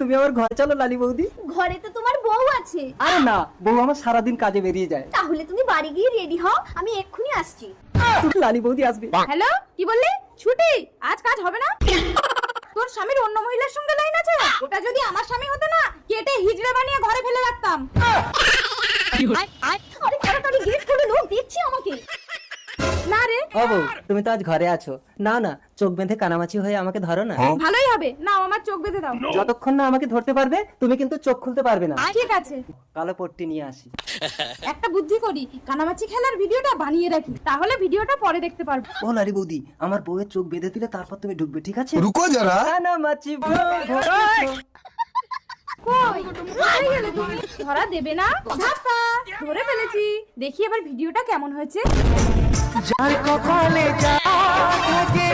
তুমি আমার ঘরে চলো লালি বৌদি। ঘরে তো তোমার বউ আছে। আরে না, বউ আমার সারাদিন কাজে বেরিয়ে যায়। তাহলে তুমি বাড়ি গিয়ে রেডি হও, আমি এক্ষুনি আসছি। লালি বৌদি আসবে। হ্যালো, কি বললি? ছুটি? আজ কাজ হবে না? তোর স্বামীর অন্য মহিলার সঙ্গে লাইন আছে? ওটা যদি আমার স্বামী হতো না, কেটে হিজড়ে বানিয়ে ঘরে ফেলে রাখতাম। আরে তাড়াতাড়ি গেট খুলে, লোক দেখছে আমাকে। না রে, ও বউ, তুমি তো আজ ঘরে আছো। না না, চোখ বেঁধে কানামাছি হয়ে আমাকে ধরো না। ভালোই হবে। না, আমার চোখ বেঁধে দাও। যতক্ষণ না আমাকে ধরতে পারবে তুমি কিন্তু চোখ খুলতে পারবে না। ঠিক আছে, কালো পট্টি নিয়ে আসি। একটা বুদ্ধি করি, কানামাছি খেলার ভিডিওটা বানিয়ে রাখি, তাহলে ভিডিওটা পরে দেখতে পারবো। ও লালি বৌদি, আমার বউয়ের চোখ বেঁধে দিলে তারপর তুমি ঢুকবে, ঠিক আছে? रुको जरा। কানামাছি কই কোথায় গেলে তুমি? ধরা দেবে না? ধাপ্পা, ধরে ফেলেছি। দেখি এবার ভিডিওটা কেমন হয়েছে। যার কপালে যা থাকে